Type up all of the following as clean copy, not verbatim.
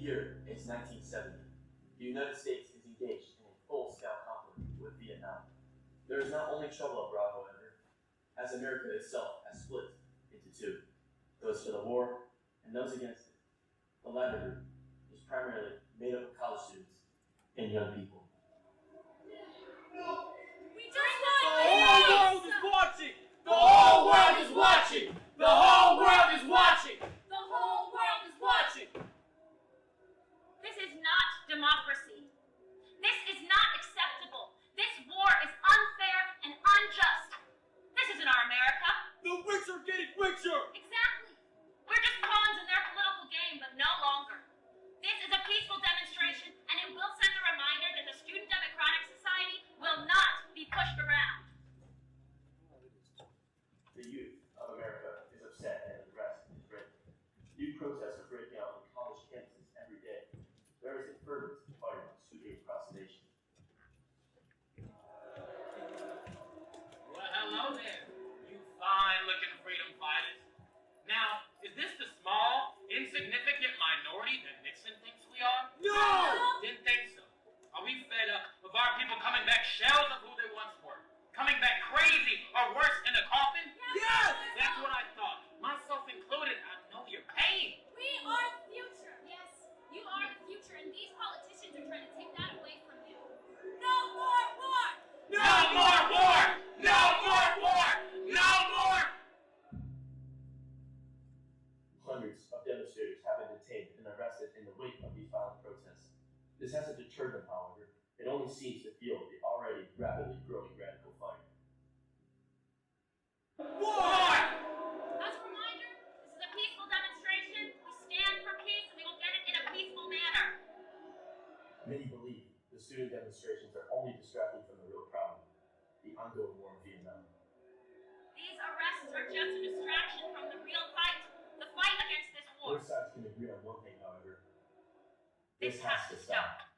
year is 1970. The United States is engaged in a full-scale conflict with Vietnam. There is not only trouble abroad, however, as America itself has split into two, those for the war and those against it. The latter group is primarily made up of college students and young people. We just want The whole world is watching! The whole world is watching! The whole world is watching! The whole world is watching! This is not democracy. This is not acceptable. This war is unfair and unjust. This isn't our America. The rich are getting richer! Exactly. We're just pawns in their political game, but no longer. This is a peaceful demonstration, and it will send a reminder that the Student Democratic Society will not be pushed around. The youth of America is upset and the rest is ready. Youth protests are breaking out on college campuses every day. There is a fervent fighting sweeping across the nation. Well, hello there, you fine-looking freedom fighters. Now, is this the small, insignificant minority that Nixon thinks we are? No! Didn't think so. Are we fed up of our people coming back shells of who they once were? Coming back crazy or worse in a coffin? Yes! That's what I thought. Myself included, I know your pain. We are the future. Yes, you are the future, and these politicians are trying to take that away from you. No more war! No more war! No more war! No more! Hundreds of demonstrators have been detained and arrested in the wake of these violent protests. This hasn't deterred them, however. It only seems to fuel the already rapidly growing radical fire. War! As a reminder, this is a peaceful demonstration. We stand for peace, and we will get it in a peaceful manner. Many believe the student demonstrations are only distracting from the real problem, the ongoing war in Vietnam. These arrests are just a distraction from the real fight, the fight against this war. Both sides can agree on one thing, however. This has to stop.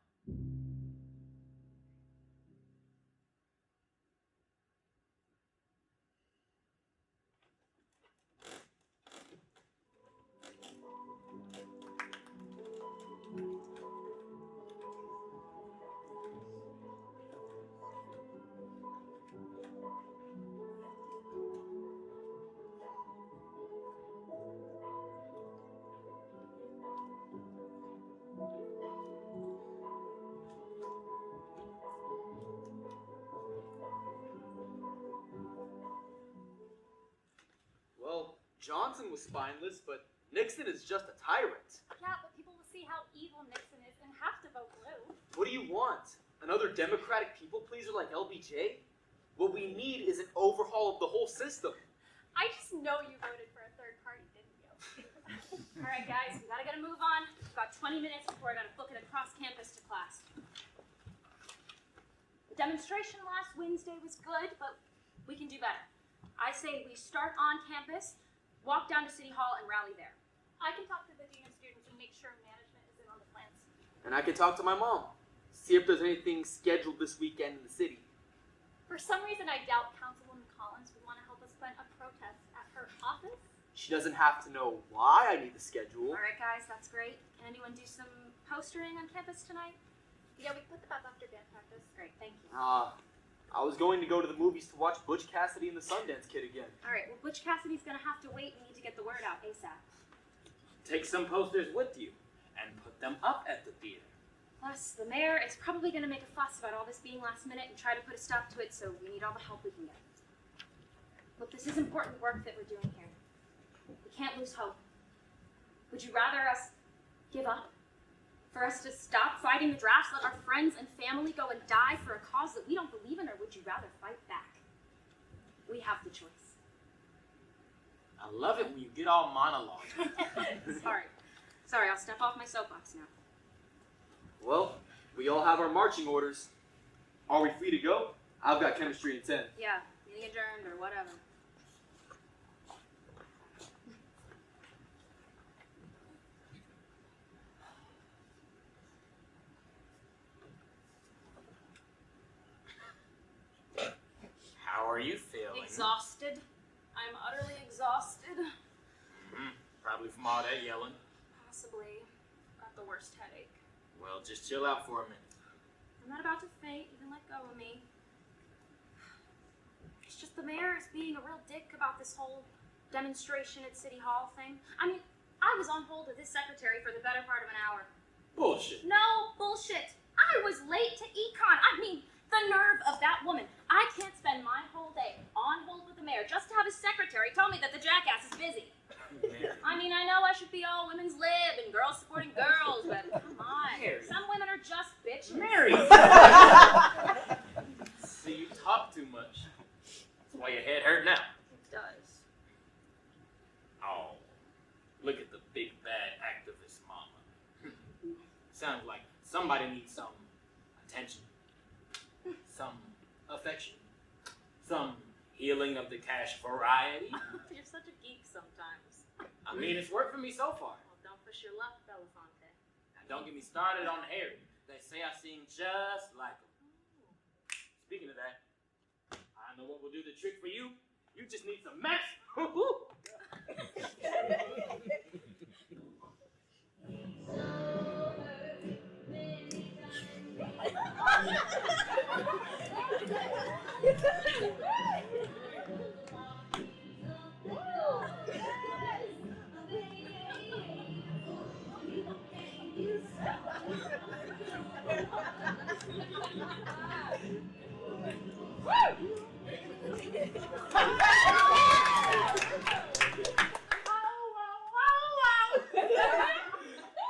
Well, Johnson was spineless, but Nixon is just a tyrant. Yeah, but people will see how evil Nixon is and have to vote blue. What do you want? Another Democratic people pleaser like LBJ? What we need is an overhaul of the whole system. I just know you voted for a third party, didn't you? All right, guys, we gotta get a move on. We've got 20 minutes before I gotta book it across campus to class. The demonstration last Wednesday was good, but we can do better. I say we start on campus, walk down to City Hall, and rally there. I can talk to the dean of students and make sure management is in on the plans. And I can talk to my mom. See if there's anything scheduled this weekend in the city. For some reason, I doubt Councilwoman Collins would want to help us plan a protest at her office. She doesn't have to know why I need the schedule. All right, guys, that's great. Can anyone do some postering on campus tonight? Yeah, we put the back after band practice. Great, thank you. I was going to go to the movies to watch Butch Cassidy and the Sundance Kid again. All right, well, Butch Cassidy's gonna have to wait. We need to get the word out ASAP. Take some posters with you and put them up at the theater. Plus, the mayor is probably gonna make a fuss about all this being last minute and try to put a stop to it, so we need all the help we can get. Look, this is important work that we're doing here. We can't lose hope. Would you rather us give up? For us to stop fighting the drafts, let our friends and family go and die for a cause that we don't believe in, or would you rather fight back? We have the choice. I love it when you get all monologue. Sorry, I'll step off my soapbox now. Well, we all have our marching orders. Are we free to go? I've got chemistry in 10. Yeah, meeting adjourned or whatever. How are you feeling? Exhausted. I'm utterly exhausted. Probably from all that yelling. Possibly. Got the the worst headache. Well, just chill out for a minute. I'm not about to faint. You can let go of me. It's just the mayor is being a real dick about this whole demonstration at City Hall thing. I mean, I was on hold with his secretary for the better part of an hour. Bullshit. No bullshit. I was late to econ. I mean, the nerve of that woman. I can't spend my whole day on hold with the mayor just to have his secretary tell me that the jackass is busy. I mean, I know I should be all women's lib and girls supporting girls, but come on. Mary. Some women are just bitches. Mary! See, you talk too much. That's why your head hurt now. It does. Oh, look at the big bad activist mama. Sounds like somebody needs some attention, some affection, some healing of the cash variety. You're such a geek sometimes. I mean, it's worked for me so far. Well, don't push your luck, Belafonte. Now, don't get me started on Harry. They say I sing just like him. Speaking of that, I know what will do the trick for you. You just need some mess.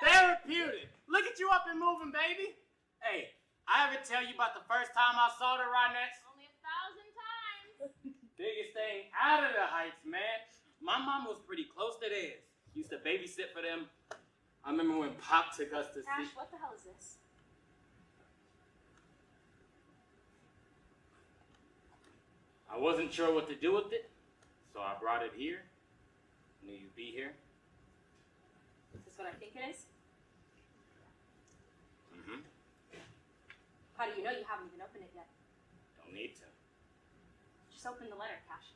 Therapeutic. Look at you up and moving, baby. Hey, I ever tell you about the first time I saw the Ronettes? Only 1,000 times. Biggest thing out of the Heights, man. My mom was pretty close to theirs. Used to babysit for them. I remember when Pop took us to see. Ash, what the hell is this? I wasn't sure what to do with it, so I brought it here. Knew you'd be here. Is this what I think it is? Mm-hmm. How do you know you haven't even opened it yet? Don't need to. Just open the letter, Cash.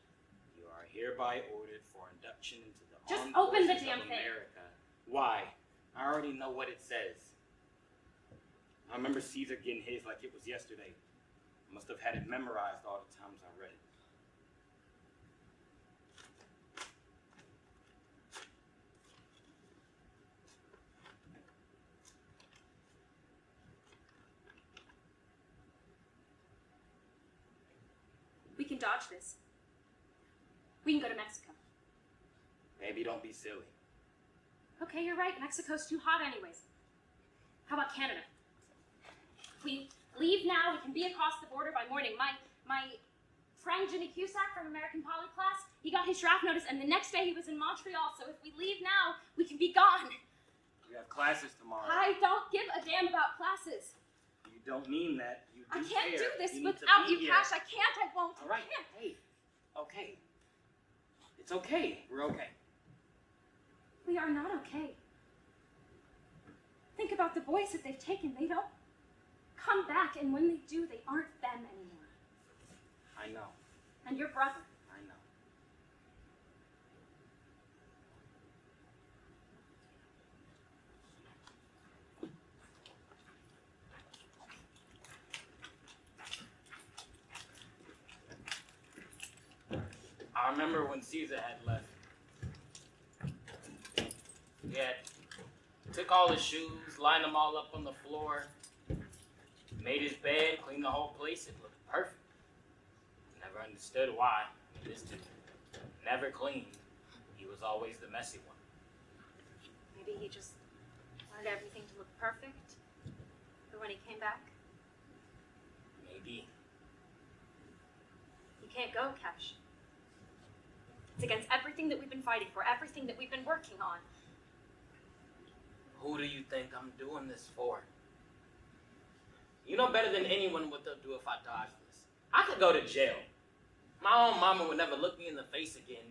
You are hereby ordered for induction into the Just Armed open the Forces damn of thing. America. Why? I already know what it says. I remember Caesar getting his like it was yesterday. I must have had it memorized all the times I read it. We can dodge this. We can go to Mexico. Baby, don't be silly. Okay, you're right. Mexico's too hot anyways. How about Canada? We leave now. We can be across the border by morning. My friend Jimmy Cusack from American Poly class, he got his draft notice, and the next day he was in Montreal. So if we leave now, we can be gone. You have classes tomorrow. I don't give a damn about classes. You don't mean that. You do I can't care. do this You need to without be you, here. Cash. I can't. I won't. All right. I can't. Hey. Okay. It's okay. We're okay. We are not okay. Think about the boys that they've taken. They don't come back, and when they do, they aren't them anymore. I know. And your brother. I know. I remember when Caesar had left. He had took all his shoes, lined them all up on the floor, made his bed, cleaned the whole place. It looked perfect. Never understood why. This dude, never cleaned. He was always the messy one. Maybe he just wanted everything to look perfect for when he came back. Maybe. You can't go, Cash. It's against everything that we've been fighting for, everything that we've been working on. Who do you think I'm doing this for? You know better than anyone what they'll do if I dodge this. I could go to jail. My own mama would never look me in the face again.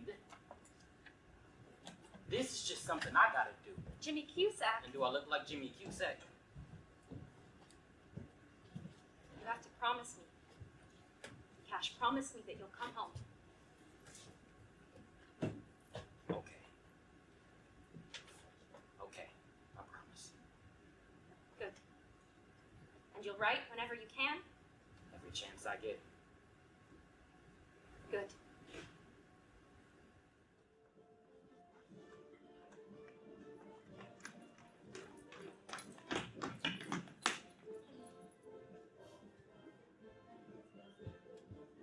This is just something I gotta do. Jimmy Cusack, And do I look like Jimmy Cusack? you have to promise me. Cash, promise me that you'll come home. Okay. Okay, I promise. right whenever you can? Every chance I get. Good.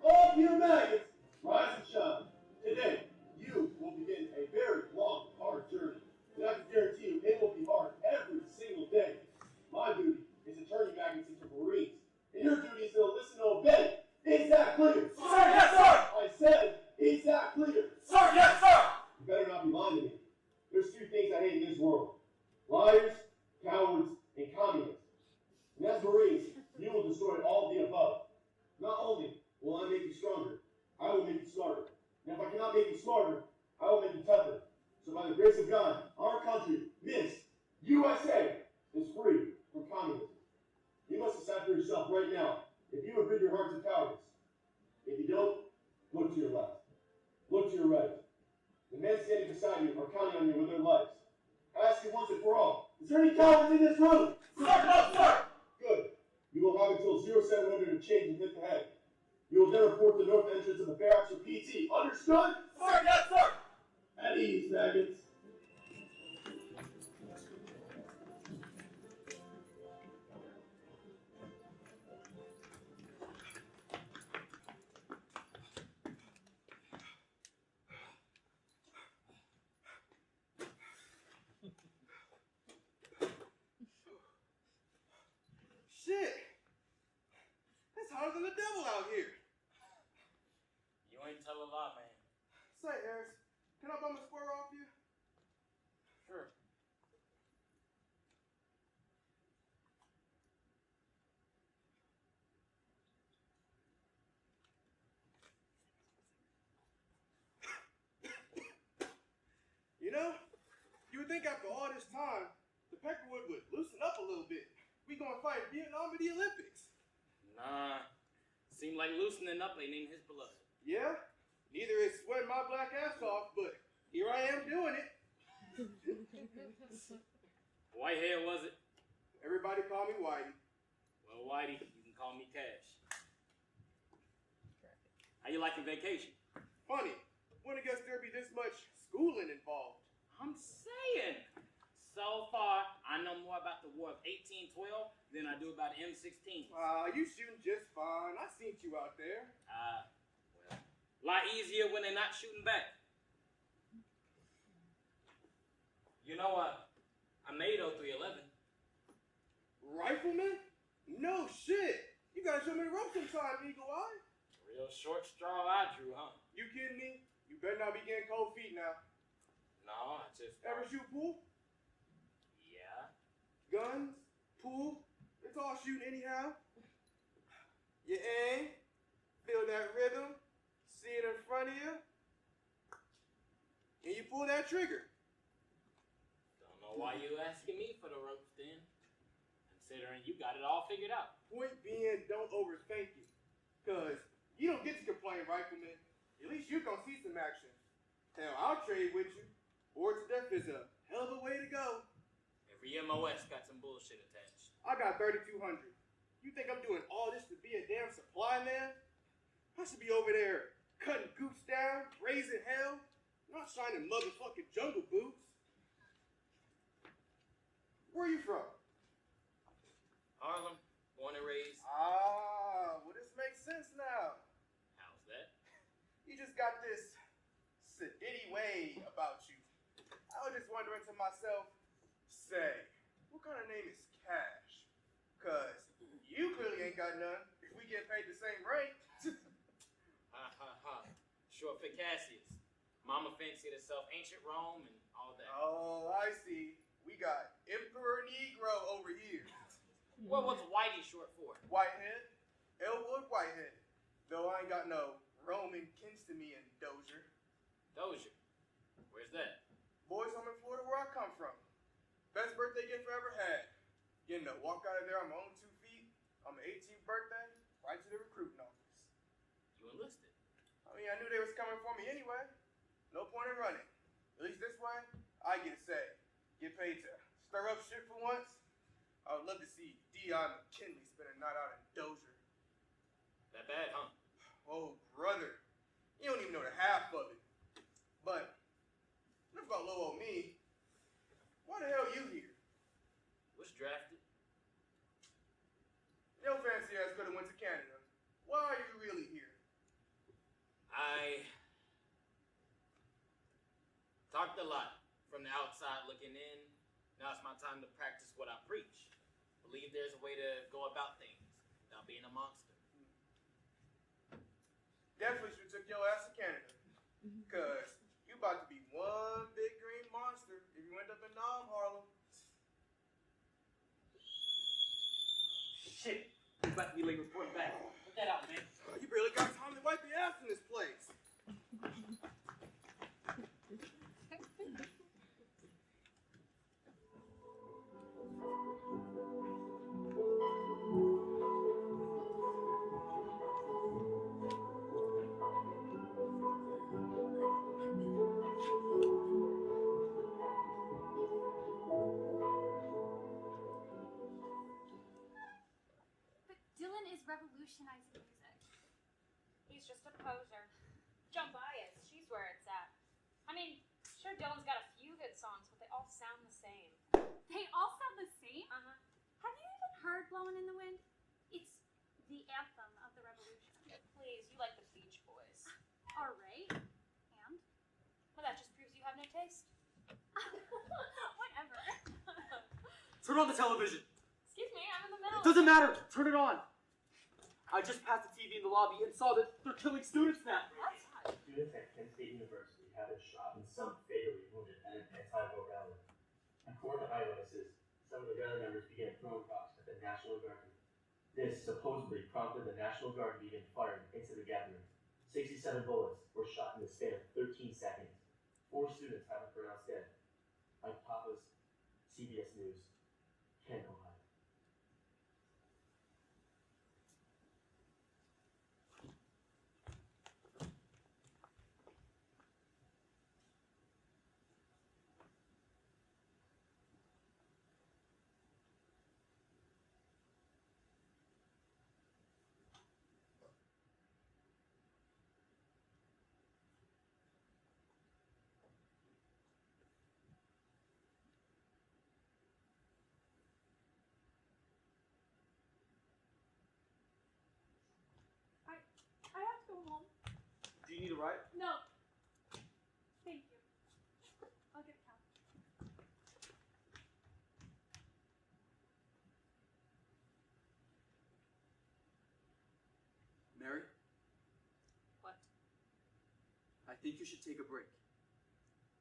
All you maggots, rise and shine. Today, you will begin a very long, hard journey. And I can guarantee you, it will be hard every single day. My duty is to turn you maggots into Marines. And your duty is to listen and obey. Is that clear? Sir, yes, sir! I said, is that clear? Sir, yes, sir! You better not be lying to me. There's two things I hate in this world. Liars, cowards, and communists. And as Marines, you will destroy all of the above. Not only will I make you stronger, I will make you smarter. And if I cannot make you smarter, I will make you tougher. So by the grace of God, our country, Miss USA, is free from communism. You must decide for yourself right now if you have rid your hearts of cowardice. If you don't, look to your left. Look to your right. The men standing beside you are counting on you with their lives. Ask you once and for all, is there any cowards in this room? Sir, no, sir! Good. You will have until 0700 to change and hit the head. You will then report the north entrance of the barracks for PT. Understood? Sir, yes, sir! At ease, maggots. Shit! It's hotter than the devil out here. You ain't tell a lie, man. Say, Harris, can I bum a square off you? Sure. You know, you would think after all this time, the Peckerwood would loosen up a little bit. We gonna fight Vietnam at the Olympics. Nah. Seem like loosening up ain't in his blood. Yeah? Neither is sweating my black ass off, but here I am doing it. Whitehead, was it? Everybody call me Whitey. Well, Whitey, you can call me Cash. How you liking vacation? Funny, when I guess there'd be this much schooling involved. I'm saying. So far, I know more about the War of 1812 than I do about M16. You shooting just fine. I seen you out there. Well, a lot easier when they're not shooting back. You know what? I made 0311. Rifleman? No shit. You gotta show me the rope sometime, Eagle Eye. Real short straw I drew, huh? You kidding me? You better not be getting cold feet now. No, I just... Ever shoot pool? Yeah. Guns? Pool? It's all shooting anyhow. You aim, feel that rhythm, see it in front of you, and you pull that trigger. Don't know why you asking me for the ropes then, considering you got it all figured out. Point being, don't overthink it. Cause you don't get to complain, Rifleman. At least you gonna see some action. Hell, I'll trade with you. Bored to death is a hell of a way to go. Every MOS got some bullshit attached. I got 3,200. You think I'm doing all this to be a damn supply man? I should be over there cutting goops down, raising hell, not shining motherfucking jungle boots. Where are you from? Harlem, born and raised. Well this makes sense now. How's that? You just got this sedity way about you. I was just wondering to myself, say, what kind of name is Cash? Cause you clearly ain't got none if we get paid the same rate. Ha ha ha. Short for Cassius. Mama fancied herself ancient Rome and all that. Oh, I see. We got Emperor Negro over here. What was Whitey short for? Whitehead. Elwood Whitehead. Though I ain't got no Roman kins to me in Dozier. Dozier. Where's that? Boys home in Florida where I come from. Best birthday gift I ever had. Getting to walk out of there on my own 2 feet on my 18th birthday, right to the recruiting office. You enlisted. I mean, I knew they was coming for me anyway. No point in running. At least this way, I get a say. Get paid to stir up shit for once. I would love to see T.I. McKinley spent a night out in Dozier. That bad, huh? Oh, brother. You don't even know the half of it. But, enough about little old me. Why the hell you here? Was drafted. Your fancy ass could have went to Canada. Why are you really here? I talked a lot from the outside looking in. Now it's my time to practice what I preach. Believe there's a way to go about things without being a monster. Definitely should have took your ass to Canada. Cause you about to be one big green monster if you end up in Nam Harlem. Shit! We're about to be late reporting back. Put that out, man. You barely got time to wipe your ass in this place. But Dylan is revolutionizing music. He's just a poser. Joan Baez, she's where it's at. I mean, sure, Dylan's got a few good songs, but they all sound the same. They all sound the same? Uh-huh. Have you even heard Blowin' in the Wind? It's the anthem of the revolution. Please, you like the Beach Boys. All right. And? Well, that just proves you have no taste. Whatever. Turn on the television. Excuse me, I'm in the middle. It doesn't matter. Turn it on. I just passed the TV in the lobby and saw that they're killing students now. What? Students at Kent State University have been shot and some fatally wounded at an anti-war rally. According to eyewitnesses, some of the rally members began throwing rocks at the National Guard. This supposedly prompted the National Guard to begin firing into the gathering. 67 bullets were shot in the span of 13 seconds. 4 students have been pronounced dead. Mike Papas, CBS News, Kent, Ohio. I have to go home. Do you need a ride? No. Thank you. I'll get a cab. Mary, What? I think you should take a break.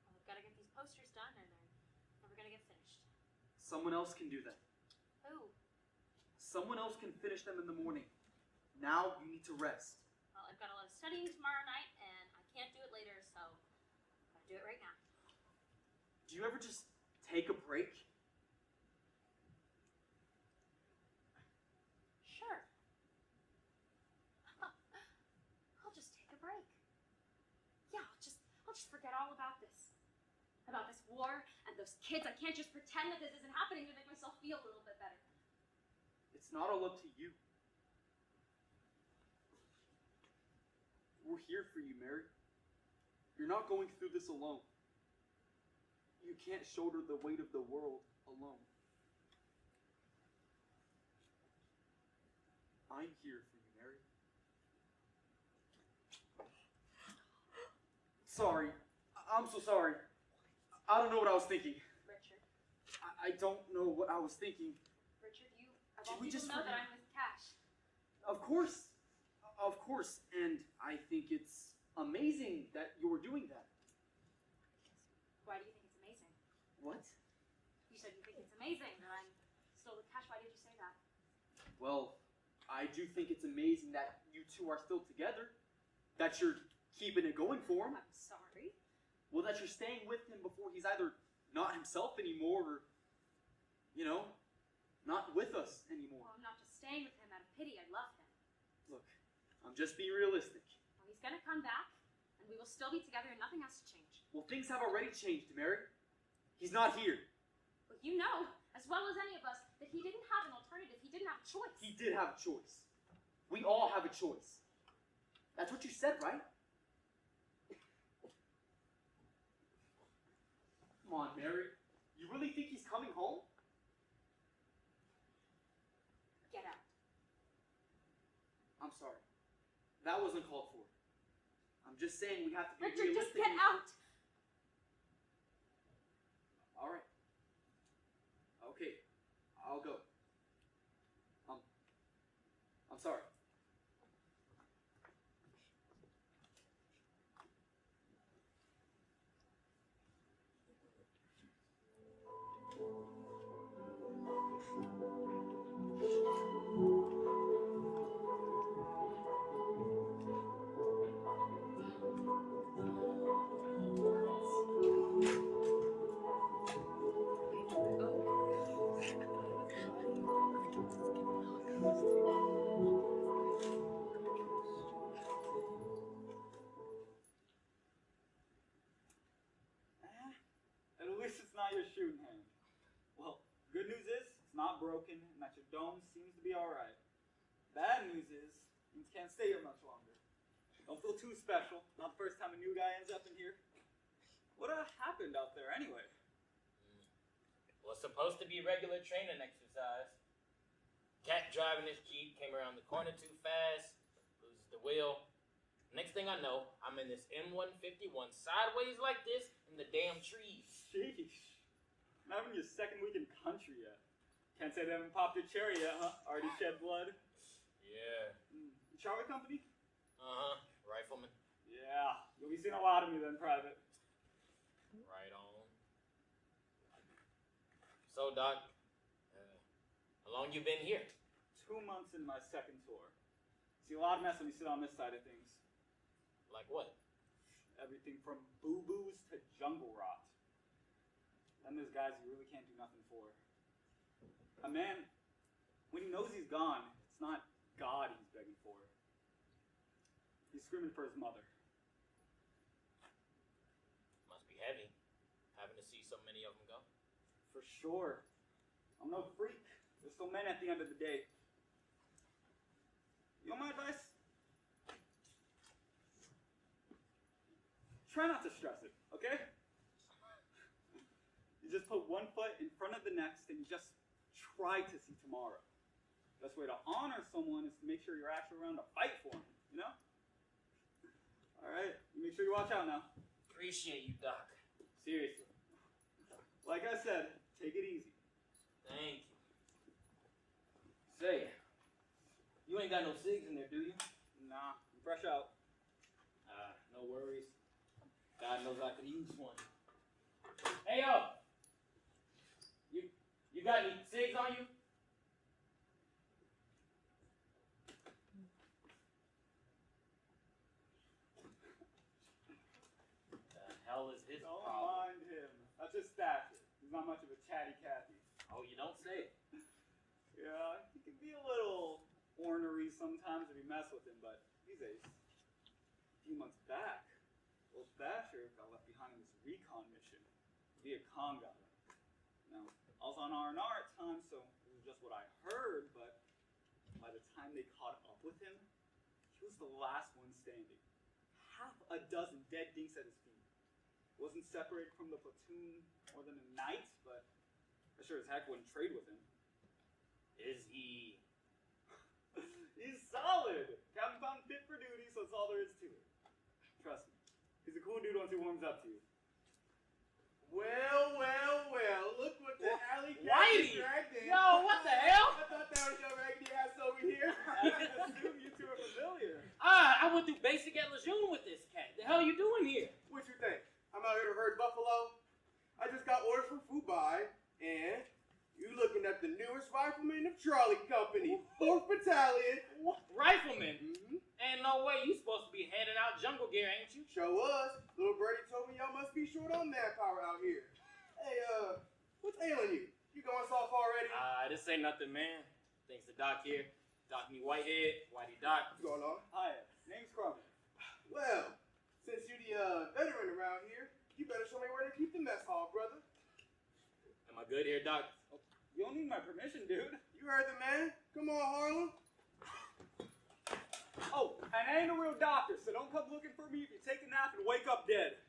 Well, I've got to get these posters done, and they're never going to get finished. Someone else can do that. Who? Someone else can finish them in the morning. Now you need to rest. Well, I've got a lot of studying tomorrow night, and I can't do it later, so I'm going to do it right now. Do you ever just take a break? Sure. I'll just take a break. Yeah, I'll just forget all about this. About this war and those kids. I can't just pretend that this isn't happening to make myself feel a little bit better. It's not all up to you. We're here for you, Mary. You're not going through this alone. You can't shoulder the weight of the world alone. I'm here for you, Mary. Sorry. I'm so sorry. I don't know what I was thinking. Richard. I don't know what I was thinking. Richard, you of Did all we people just know that forget- I'm with Cash. Of course. Of course. And I think it's amazing that you're doing that. Why do you think it's amazing? What? You said you think it's amazing that I'm still with Cash. Why did you say that? Well, I do think it's amazing that you two are still together. That you're keeping it going for him. I'm sorry. Well, that you're staying with him before he's either not himself anymore or, you know, not with us anymore. Well, I'm not just staying with him out of pity. I love him. Look, I'm just being realistic. Well, he's gonna come back, and we will still be together, and nothing has to change. Well, things have already changed, Mary. He's not here. Well, you know, as well as any of us, that he didn't have an alternative. He didn't have a choice. He did have a choice. We all have a choice. That's what you said, right? Come on, Mary. You really think he's coming home? Get out. I'm sorry. That wasn't called for. I'm just saying we have to be Richard, just realistic. get out. All right. Okay. I'll go. I'm sorry. At least it's not your shooting hand. Well, good news is it's not broken and that your dome seems to be alright. Bad news is it means you can't stay here much longer. Don't feel too special. Not the first time a new guy ends up in here. What happened out there anyway? Well, it's supposed to be regular training exercise. Cat driving his Jeep came around the corner too fast, loses the wheel. Next thing I know, I'm in this M151 sideways like this in the damn trees. Sheesh. Not even your second week in country yet. Can't say they haven't popped your cherry yet, huh? Already shed blood? Yeah. Charlie Company? Uh-huh. Rifleman. Yeah. You'll be seeing a lot of me then, Private. Right on. So, Doc, how long you been here? 2 months in my second tour. See a lot of mess when you sit on this side of things. Like what? Everything from boo-boos to jungle rot. Then there's guys you really can't do nothing for. A man, when he knows he's gone, it's not God he's begging for. He's screaming for his mother. Must be heavy, having to see so many of them go. For sure. I'm no freak. They're still men at the end of the day. You want my advice? Try not to stress it, okay? You just put one foot in front of the next and you just try to see tomorrow. Best way to honor someone is to make sure you're actually around to fight for them, you know? Alright, you make sure you watch out now. Appreciate you, Doc. Seriously. Like I said, take it easy. Thank you. Say, you ain't got no cigs in there, do you? Nah, I'm fresh out. No worries. God knows I could use one. Hey, yo! You got any cigs on you? The hell is his Don't problem? mind him. That's his stature. He's not much of a chatty Cathy. Oh, you don't say. Yeah, he can be a little ornery sometimes if you mess with him, but he's ace. A few months back, old Thatcher got left behind in this recon mission. Vietcong got him. Now, I was on R&R at times, so it was just what I heard, but by the time they caught up with him, he was the last one standing. Half a dozen dead dinks at his feet. Wasn't separated from the platoon more than a night, but I sure as heck wouldn't trade with him. Is he? He's solid! Captain found fit for duty, so that's all there is to it. Trust me. He's a cool dude once he warms up to you. Well, look what the alley cat Whitey! dragged in. Yo, what the hell? I thought that was your raggedy ass over here. I assume you two are familiar. I went through basic at Lejeune with this cat. The hell you doing here? What you think? I'm out here to herd buffalo? I just got orders from Fubai, and you looking at the newest rifleman of Charlie Company, 4th Battalion. Rifleman? Mm-hmm. Ain't no way you supposed to be handing out jungle gear, ain't you? Show us. Little Birdie told me y'all must be short on manpower out here. Hey, what's ailing you? You going soft already? This ain't nothing, man. Thanks to Doc here. Doc me Whitehead, Whitey Doc. What's going on? Hi, name's Crummy. Well, since you the veteran around here, you better show me where to keep the mess hall, brother. Am I good here, Doc? You don't need my permission, dude. You heard the man. Come on, Harlem. Oh, and I ain't a real doctor, so don't come looking for me if you take a nap and wake up dead.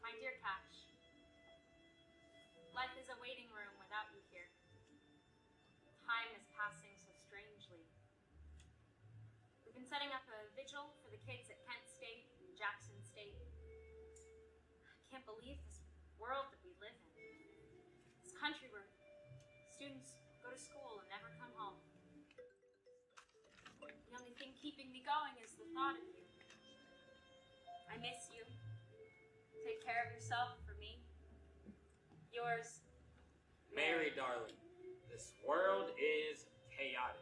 My dear Cash, life is a waiting room without you here. Time is passing so strangely. We've been setting up a vigil for the kids at Kent State and Jackson State. I can't believe this world that we live in. This country where students go to school and never come home. The only thing keeping me going is the thought of you. I miss you. Take care of yourself for me. Yours, Mary, darling, this world is chaotic.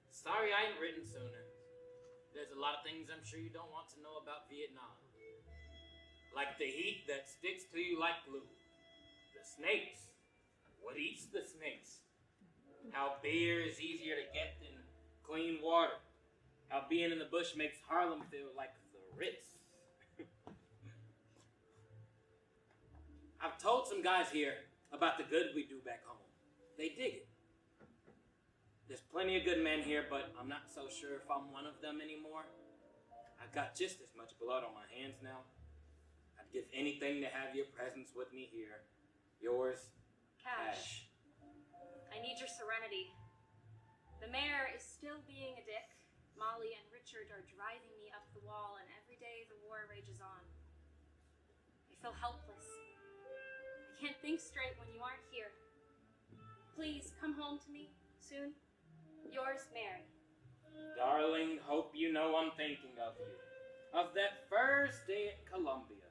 Sorry I ain't written sooner. There's a lot of things I'm sure you don't want to know about Vietnam. Like the heat that sticks to you like glue. The snakes. What eats the snakes? How beer is easier to get than clean water. How being in the bush makes Harlem feel like the Ritz. I've told some guys here about the good we do back home. They dig it. There's plenty of good men here, but I'm not so sure if I'm one of them anymore. I've got just as much blood on my hands now. I'd give anything to have your presence with me here. Yours, Cash. I need your serenity. The mayor is still being a dick. Molly and Richard are driving me up the wall, and every day the war rages on. I feel helpless. I can't think straight when you aren't here. Please come home to me soon. Yours, Mary. darling, hope you know I'm thinking of you. Of that first day at Columbia,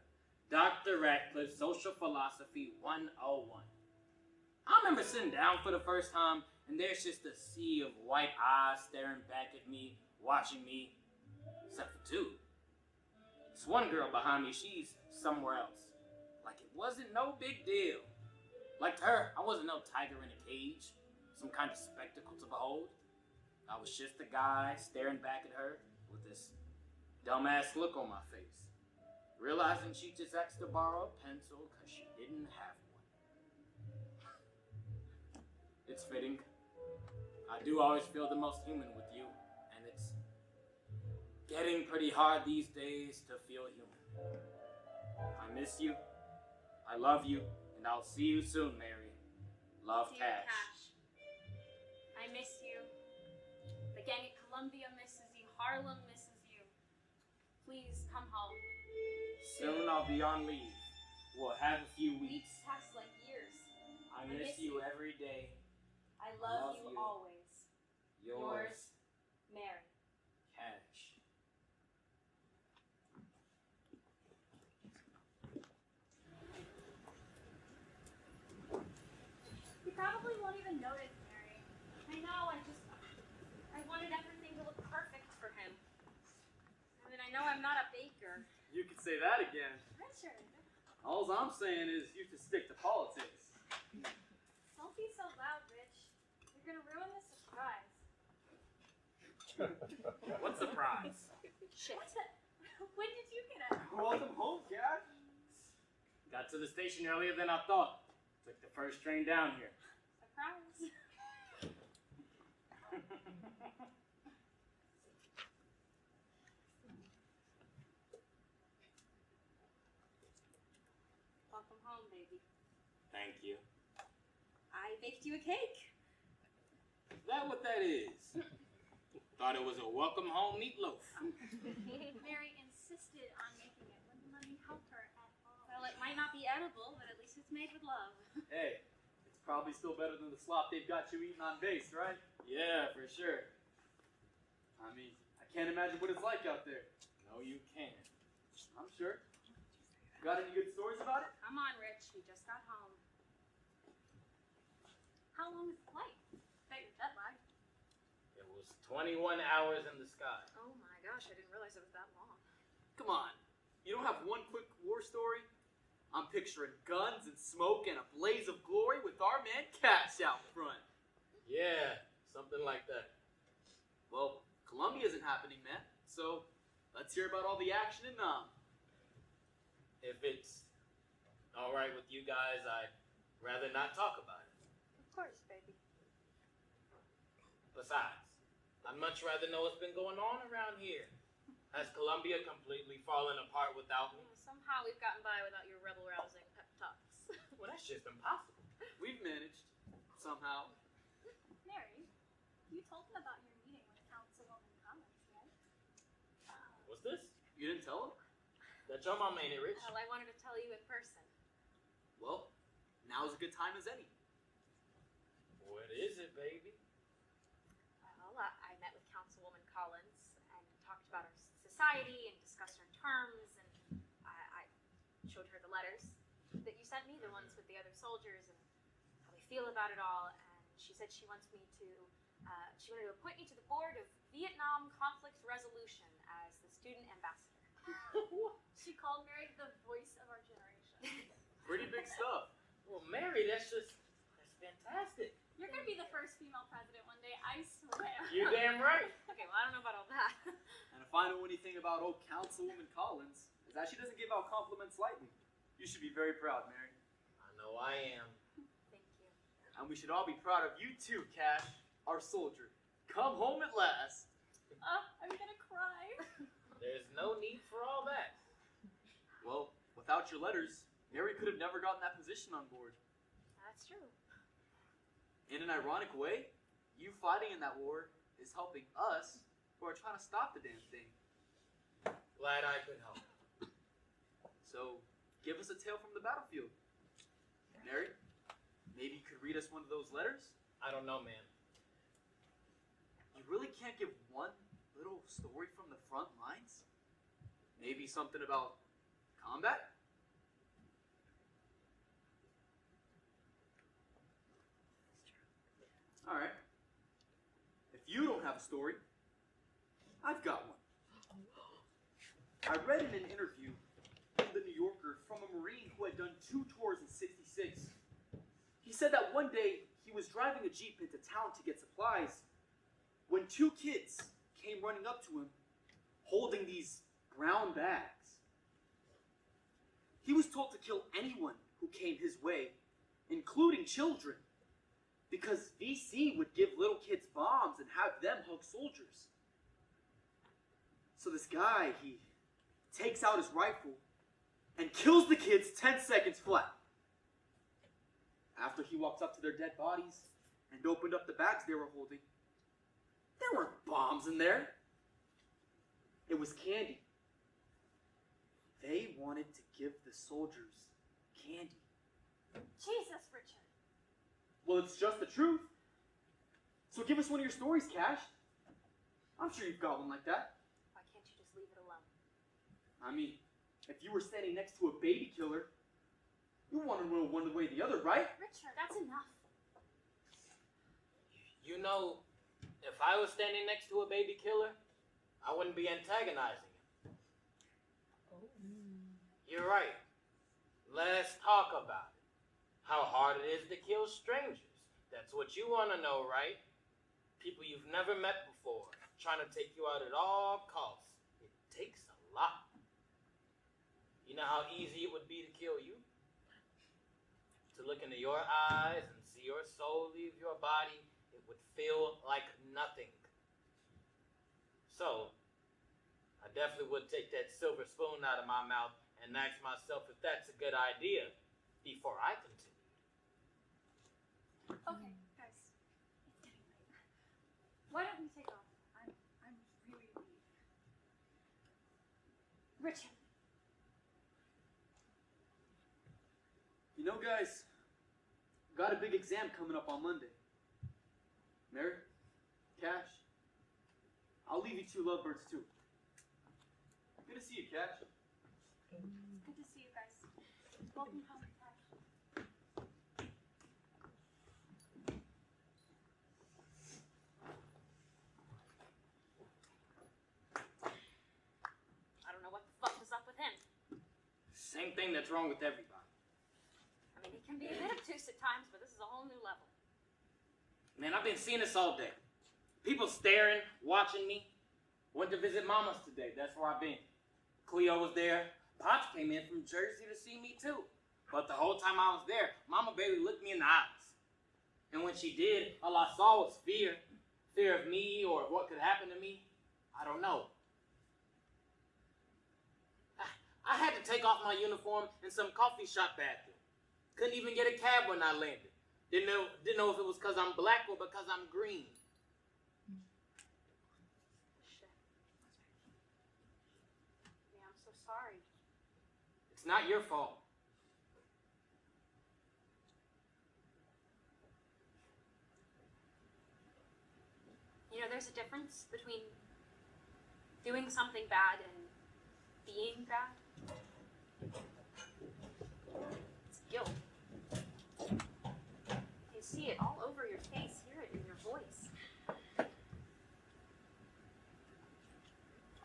Dr. Radcliffe, Social Philosophy 101. I remember sitting down for the first time, and there's just a sea of white eyes staring back at me, watching me, except for two. This one girl behind me, she's somewhere else. Like it wasn't no big deal. Like to her, I wasn't no tiger in a cage, some kind of spectacle to behold. I was just a guy staring back at her with this dumbass look on my face, realizing she just asked to borrow a pencil because she didn't have one. It's fitting. I do always feel the most human with you, and it's getting pretty hard these days to feel human. I miss you, I love you, and I'll see you soon, Mary. Love, Dear Cash. Cash, I miss you. The gang at Columbia misses you. Harlem misses you. Please come home. Soon I'll be on leave. We'll have a few weeks. Weeks pass like years. I miss you every day. I love Love you you. always. Yours, Mary. Cash. He probably won't even notice, Mary. I know, I wanted everything to look perfect for him. I mean, I know I'm not a baker. You could say that again. Richard, All I'm saying is you should stick to politics. don't be so loud, Rich. You're gonna ruin the surprise. What surprise? Shit. When did you get up? Welcome home, Cash. Got to the station earlier than I thought. Took the first train down here. Surprise. Welcome home, baby. Thank you. I baked you a cake. Is that what that is? Thought it was a welcome home meatloaf. Mary insisted on making it. Wouldn't let me help her at all. Well, it might not be edible, but at least it's made with love. Hey, it's probably still better than the slop they've got you eating on base, right? Yeah, for sure. I mean, I Can't imagine what it's like out there. No, you can't. I'm sure. Got any good stories about it? Come on, Rich. We just got home. How long is the flight? Bet your jet lag. It was 21 hours in the sky. Oh my gosh, I didn't realize it was that long. Come on. You don't have one quick war story? I'm picturing guns and smoke and a blaze of glory with our man Cash out front. Yeah, something like that. Well, Columbia isn't happening, man. So let's hear about all the action in Nam. If it's all right with you guys, I'd rather not talk about it. Of course, baby. Besides, I'd much rather know what's been going on around here. Has Columbia completely fallen apart without me? Somehow we've gotten by without your rebel-rousing pep talks. Well, that's just impossible. We've managed. Somehow. Mary, you told them about your meeting with Councilwoman Collins, right? What's this? You didn't tell him? That your mom ain't it, Rich? Well, I wanted to tell you in person. Well, now's a good time as any. What is it, baby? Well, I met with Councilwoman Collins and talked about our society and discussed our terms, and I showed her the letters that you sent me, the ones with the other soldiers, and how they feel about it all, and she said she wants me to, she wanted to appoint me to the board of Vietnam Conflict Resolution as the student ambassador. She called Mary the voice of our generation. Pretty big stuff. Well, Mary, that's fantastic. You're gonna be the first female president one day, I swear. You damn right. Okay, well, I don't know about all that. And if I know anything about old Councilwoman Collins, is that she doesn't give out compliments lightly. You should be very proud, Mary. I know I am. Thank you. And we should all be proud of you too, Cash, our soldier. Come home at last. I'm gonna cry. There's no need for all that. Well, without your letters, Mary could have never gotten that position on board. That's true. In an ironic way, you fighting in that war is helping us who are trying to stop the damn thing. Glad I could help. So, give us a tale from the battlefield. Mary, maybe you could read us one of those letters? I don't know, man. You really can't give one little story from the front lines? Maybe something about combat? Alright. If you don't have a story, I've got one. I read in an interview in the New Yorker from a Marine who had done 2 tours in '66. He said that one day he was driving a Jeep into town to get supplies when 2 kids came running up to him holding these brown bags. He was told to kill anyone who came his way, including children, because VC would give little kids bombs and have them hug soldiers. So this guy, he takes out his rifle and kills the kids 10 seconds flat. After he walked up to their dead bodies and opened up the bags they were holding, there weren't bombs in there. It was candy. They wanted to give the soldiers candy. Jesus, Richard. Well, it's just the truth. So give us one of your stories, Cash. I'm sure you've got one like that. Why can't you just leave it alone? I mean, if you were standing next to a baby killer, you want to know one way or the other, right? Richard, that's enough. You know, if I was standing next to a baby killer, I wouldn't be antagonizing him. You're right. Let's talk about it. How hard it is to kill strangers. That's what you want to know, right? People you've never met before, trying to take you out at all costs. It takes a lot. You know how easy it would be to kill you? To look into your eyes and see your soul leave your body, it would feel like nothing. So, I definitely would take that silver spoon out of my mouth and ask myself if that's a good idea before I continue. Okay, guys. It's getting late. Why don't we take off? I'm really weak. Richard. You know, guys, got a big exam coming up on Monday. Mary, Cash, I'll leave you two lovebirds too. Good to see you, Cash. Good to see you guys. Welcome home. I don't know what the fuck was up with him. Same thing that's wrong with everybody. I mean, he can be a bit obtuse at times, but this is a whole new level. Man, I've been seeing this all day. People staring, watching me. Went to visit Mama's today. That's where I've been. Cleo was there. Pops came in from Jersey to see me too. But the whole time I was there, Mama barely looked me in the eyes. And when she did, all I saw was fear. Fear of me or of what could happen to me. I don't know. I had to take off my uniform in some coffee shop bathroom. Couldn't even get a cab when I landed. Didn't know if it was because I'm black or because I'm green. Shit. Yeah, I'm so sorry. It's not your fault. You know, there's a difference between doing something bad and being bad. It's guilt. You see it all over your face, hear it in your voice.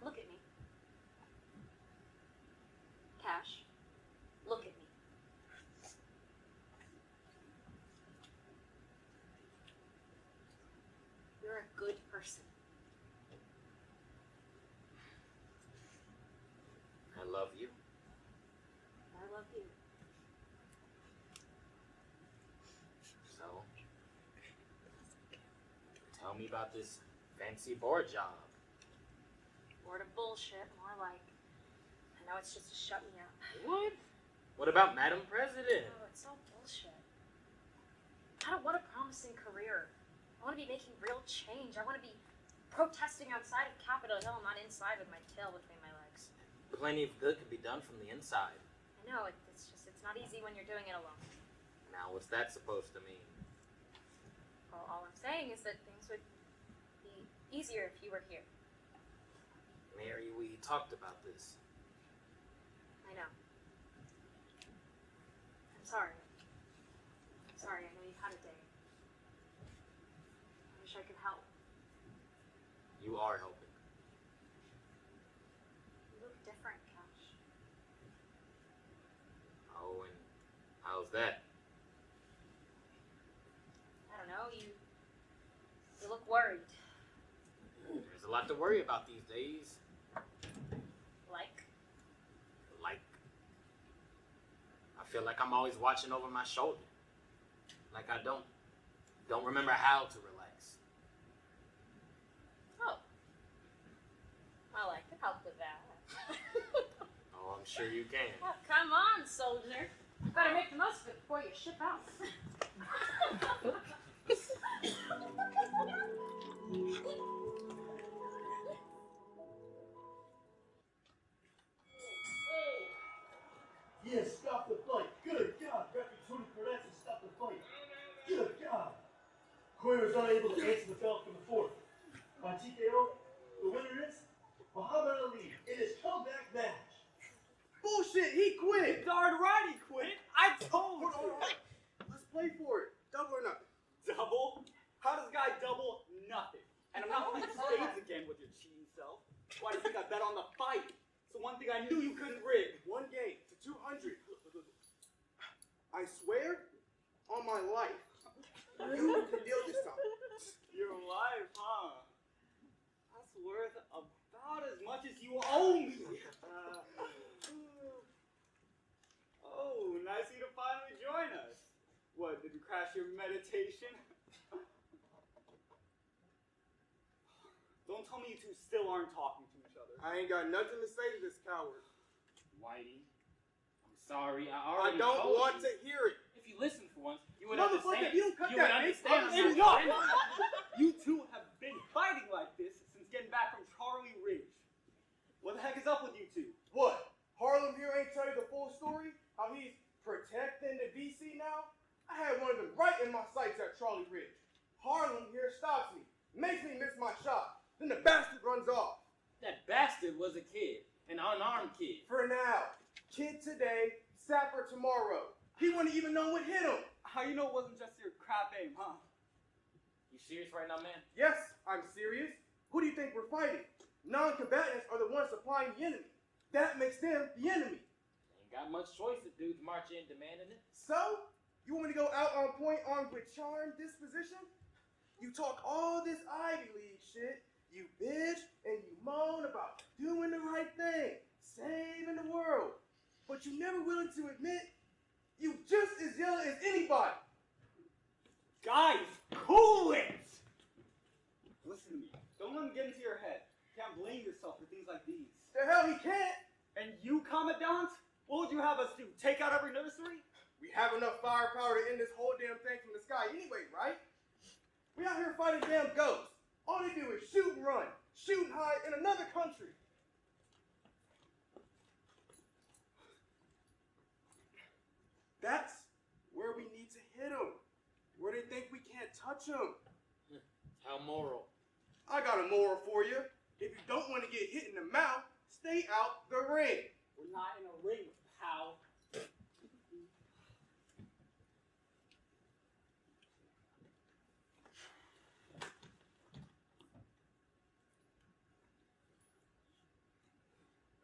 Look at me. Cash, look at me. You're a good person. I love you. I love you. So, tell me about this fancy board job. Bored of bullshit, more like. I know it's just to shut me up. What? What about Madam President? Oh, it's all bullshit. I don't want a promising career. I want to be making real change. I want to be protesting outside of Capitol Hill, not inside with my tail between my legs. Plenty of good could be done from the inside. I know, it's not easy when you're doing it alone. Now, what's that supposed to mean? Well, all I'm saying is that things would be easier if you were here. Mary, we talked about this. I know. I'm sorry. I'm sorry, I know you had a day. I wish I could help. You are helping. You look different, Cash. Oh, and how's that? I don't know, you look worried. There's a lot to worry about these days. Like, I feel like I'm always watching over my shoulder. Like I don't remember how to relax. Oh. Well, I could help with that. Oh, I'm sure you can. Oh, come on, soldier. You better make the most of it before you ship out. Yes, stop the fight. Good God. Referee Tony Perez has stopped the fight. Good God. Corey was unable to answer the bell for the fourth. By TKO, the winner is Muhammad Ali in his comeback match. Bullshit, he quit. Darn right he quit. I told Hold you. on. Let's play for it. Double or nothing. Double? How does a guy double nothing? And I'm not playing spades again with your cheating self. Why do you think I bet on the fight? It's the one thing I knew you couldn't rig. One game to 200. I swear on my life, you can deal this time. Your life, huh? That's worth about as much as you owe me. Oh, nice of you to finally join us. What, did you crash your meditation? Don't tell me you two still aren't talking to each other. I ain't got nothing to say to this coward. Whitey, I'm sorry. I I already don't told want you. to hear it. If you listen for once, you would Motherfucker, understand. you cut would that, bitch. understand. I'm Enough! You two have been fighting like this since getting back from Charlie Ridge. What the heck is up with you two? What? Harlem here ain't tell you the full story? How he's protecting the VC now? I had one of them right in my sights at Charlie Ridge. Harlem here stops me, makes me miss my shot. Then the bastard runs off. That bastard was a kid, an unarmed kid. For now. Kid today, sapper tomorrow. He wouldn't even know what hit him. How you know it wasn't just your crap aim, huh? You serious right now, man? Yes, I'm serious. Who do you think we're fighting? Non-combatants are the ones supplying the enemy. That makes them the enemy. Ain't got much choice if dudes march in demanding it. So, you want me to go out on point armed with charm disposition? You talk all this Ivy League shit, you bitch, and you moan about doing the right thing, saving the world. But you're never willing to admit you just as yellow as anybody. Guys, cool it! Listen to me. Don't let him get into your head. You can't blame yourself for things like these. The hell he can't. And you, Commandant? What would you have us do? Take out every nursery? We have enough firepower to end this whole damn thing from the sky anyway, right? We out here fighting damn ghosts. All they do is shoot and run, shoot and hide in another country. That's where we need to hit them. Where they think we can't touch them. How moral. I got a moral for you. If you don't want to get hit in the mouth, stay out the ring. We're not in a ring, pal.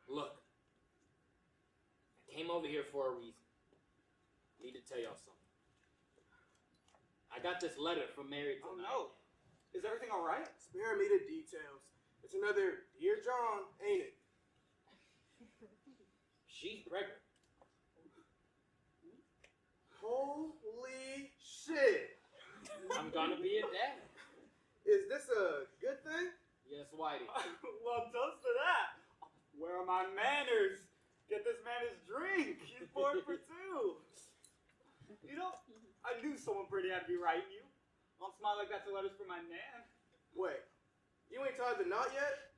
Look, I came over here for a reason. Need to tell y'all something. I got this letter from Mary Oh tonight. no. Is everything alright? Spare me the details. It's another Dear John, ain't it? She's pregnant. Holy shit. I'm gonna be a dad. Is this a good thing? Yes, Whitey. Well, toast to that. Where are my manners? Get this man his drink. He's born for two. You know, I knew someone pretty had to be writing you. I'll smile like that's the letters for my nan. Wait, you ain't tied the knot yet?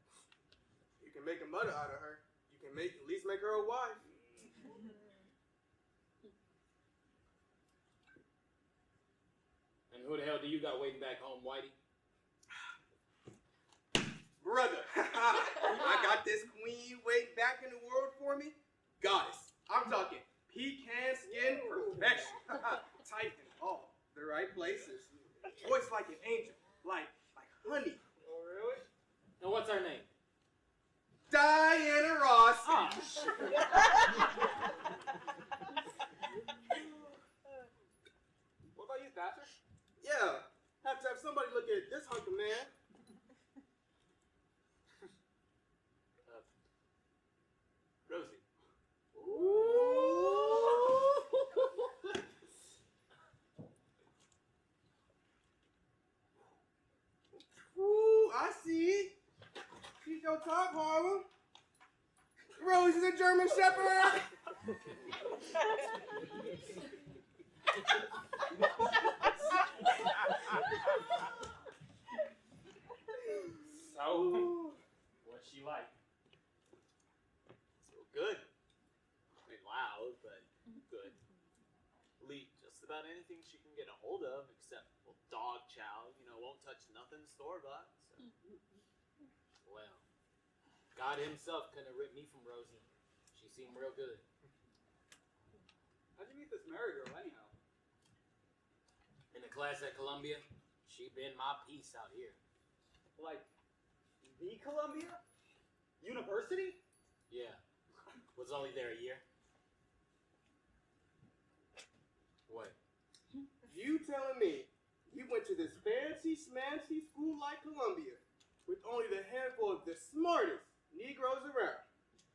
You can make a mother out of her. You can at least make her a wife. And who the hell do you got waiting back home, Whitey? Brother, I got this queen waiting back in the world for me. Goddess, I'm talking pecan skin perfection. Tight in all the right places. Voice like an angel, like honey. Oh, really? And what's her name? Diana Ross. Ah, shit. What about you, Thatcher? Yeah, have to have somebody look at this hunk of man. Rosie. Ooh, I see. She's your top, Harlem. Rose is a German Shepherd. So, what's she like? So good. I mean, loud, but good. Will eat just about anything she can get a hold of, except, well, dog chow. You know, won't touch nothing store-bought. So. Well, God himself couldn't have ripped me from Rosie. She seemed real good. How'd you meet this Mary girl, anyhow? In the class at Columbia, she been my piece out here. Like, the Columbia? University? Yeah, was only there a year. What? You telling me you went to this fancy smancy school like Columbia with only the handful of the smartest Negroes around.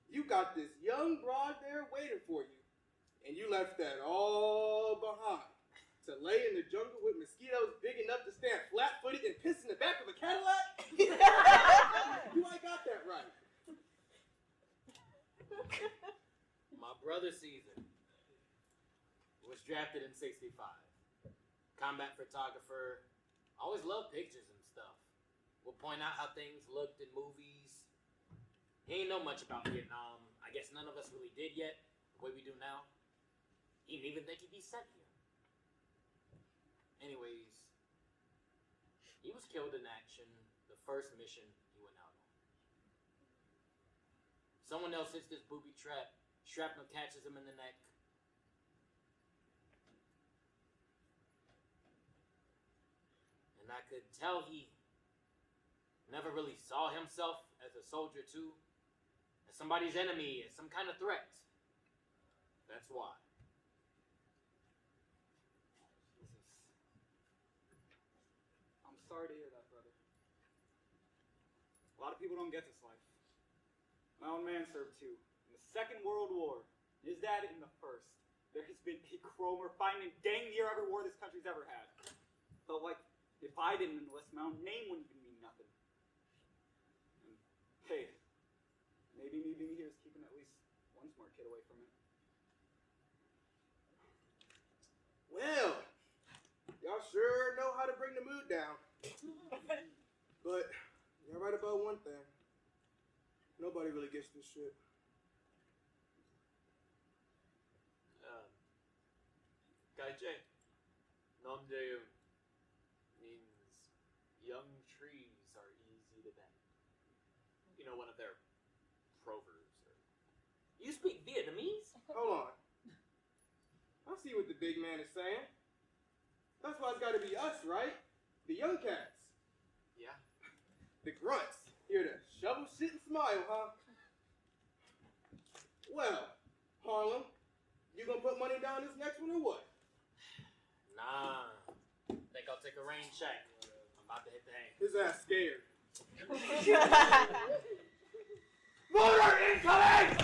You got this young broad there waiting for you, and you left that all behind to lay in the jungle with mosquitoes big enough to stand flat-footed and piss in the back of a Cadillac? You ain't got that right. My brother Caesar was drafted in '65. Combat photographer. Always loved pictures and stuff. Would point out how things looked in movies. He ain't know much about Vietnam. I guess none of us really did yet, the way we do now. He didn't even think he'd be sent here. Anyways, he was killed in action the first mission he Someone else hits this booby trap. Shrapnel catches him in the neck. And I could tell he never really saw himself as a soldier too. As somebody's enemy, as some kind of threat. That's why. I'm sorry to hear that, brother. A lot of people don't get this life. My own man served too. In the Second World War. His dad in the First. There has been a Cromer fighting in dang near every war this country's ever had. Felt like if I didn't enlist, my own name wouldn't even mean nothing. And, hey, maybe me being here is keeping at least one smart kid away from it. Well, y'all sure know how to bring the mood down. But you're right about one thing. Nobody really gets this shit. Guy J. Namdeu means young trees are easy to bend. You know, one of their proverbs. You speak Vietnamese? Hold on. I see what the big man is saying. That's why it's gotta be us, right? The young cats. Yeah. The grunts. Here to shovel shit and smile, huh? Well, Harlem, you gonna put money down this next one or what? Nah. Think I'll take a rain check. I'm about to hit the hang. His ass scared. Motor incoming!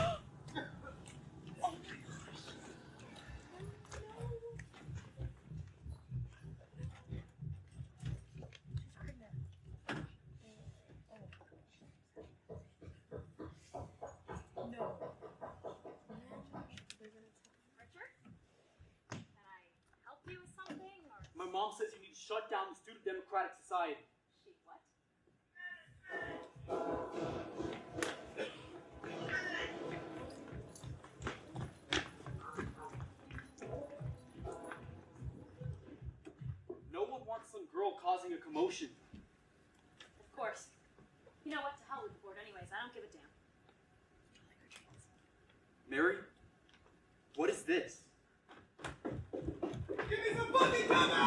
My mom says you need to shut down the Student Democratic Society. She what? No one wants some girl causing a commotion. Of course. You know what? To hell with the board anyways. I don't give a damn. Mary, what is this? Give me some fucking cover! I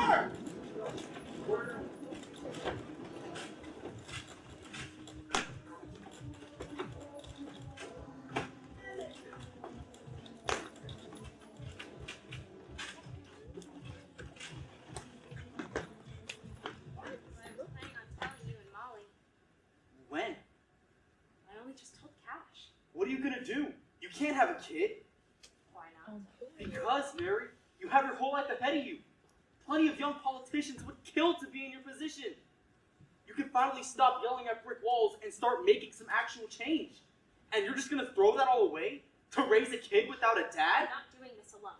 was planning on telling you and Molly. When? I only just told Cash. What are you gonna do? You can't have a kid. Why not? Because, Mary, you have your whole life ahead of you. Plenty of young politicians would kill to be in your position. You can finally stop yelling at brick walls and start making some actual change. And you're just gonna throw that all away to raise a kid without a I'm dad? not doing this alone.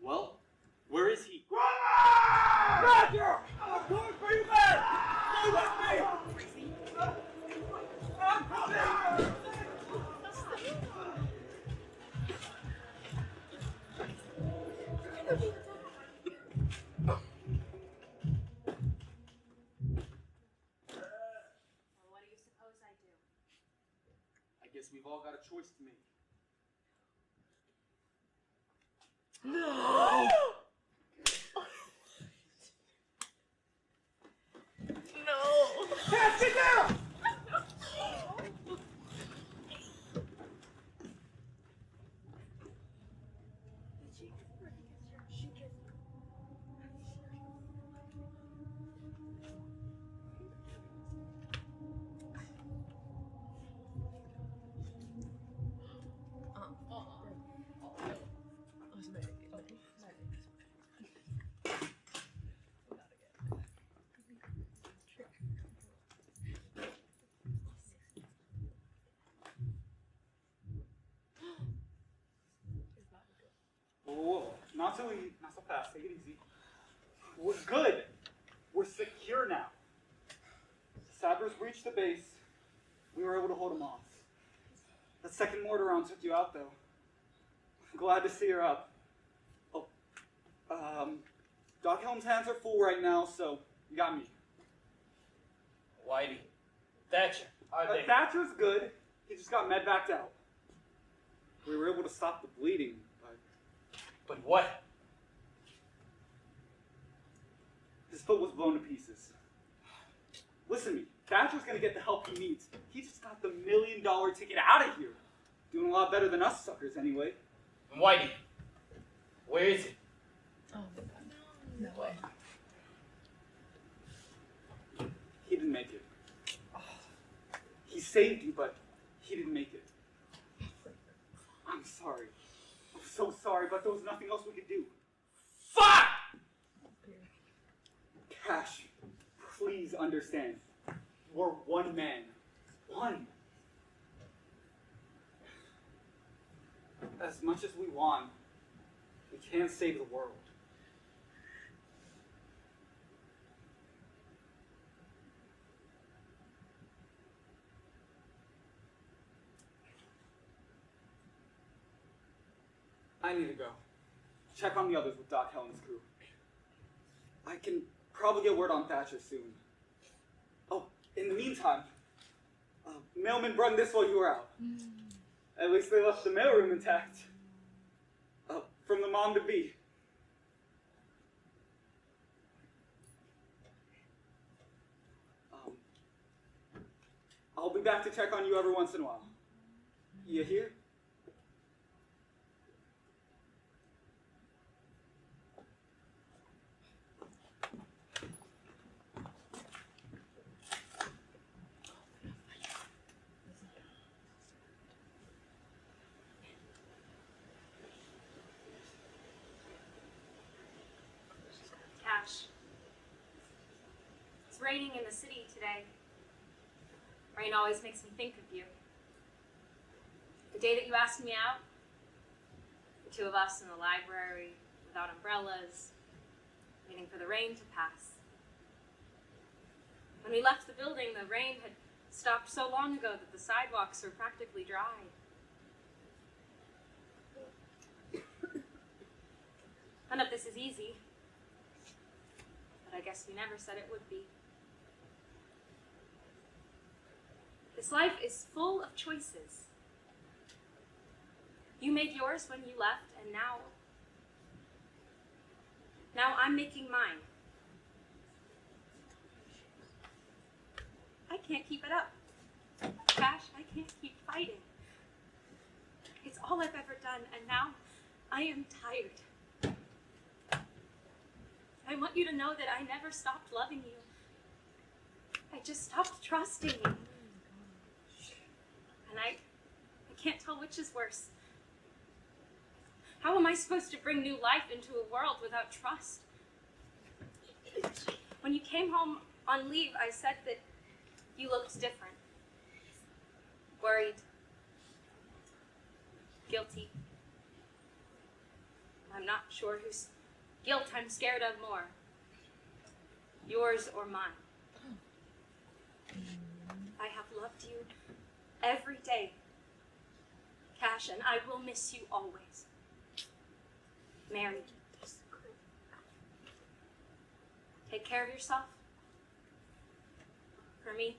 Well, where is he? Roger! I'm coming for you, man! Stay with me! I'm coming! Well, what do you suppose I do? I guess we've all got a choice to make. No! No! Cash, get down! Whoa, not so fast. Take it easy. We're good. We're secure now. Sappers breached the base. We were able to hold them off. That second mortar round took you out, though. Glad to see her up. Oh, Doc Helm's hands are full right now, so you got me. Whitey. Thatcher. Thatcher's good. He just got med backed out. We were able to stop the bleeding, but But what? his foot was blown to pieces. Listen to me. Thatcher's gonna get the help he needs. He just got the $1 million ticket out of here. Doing a lot better than us suckers, anyway. And Whitey, where is it? Oh my god. No way. He didn't make it. He saved you, but he didn't make it. I'm sorry. I'm so sorry, but there was nothing else we could do. Fuck! Cash, please understand. We're one man. One. As much as we want, we can't save the world. I need to go. Check on the others with Doc Helen's crew. I can probably get word on Thatcher soon. Oh, in the meantime, mailman brung this while you were out. At least they left the mailroom intact. From the mom to be. I'll be back to check on you every once in a while. You hear? Cash. It's raining in the city today. Rain always makes me think of you. The day that you asked me out, the two of us in the library, without umbrellas, waiting for the rain to pass. When we left the building, the rain had stopped so long ago that the sidewalks were practically dry. None of this is easy, but I guess we never said it would be. This life is full of choices. You made yours when you left, and now I'm making mine. I can't keep it up. Cash, I can't keep fighting. It's all I've ever done, and now I am tired. I want you to know that I never stopped loving you. I just stopped trusting you. And I can't tell which is worse. How am I supposed to bring new life into a world without trust? When you came home on leave, I said that you looked different. Worried. Guilty. I'm not sure whose guilt I'm scared of more. Yours or mine. I have loved you every day, Cash, and I will miss you always. Mary. Take care of yourself. For me.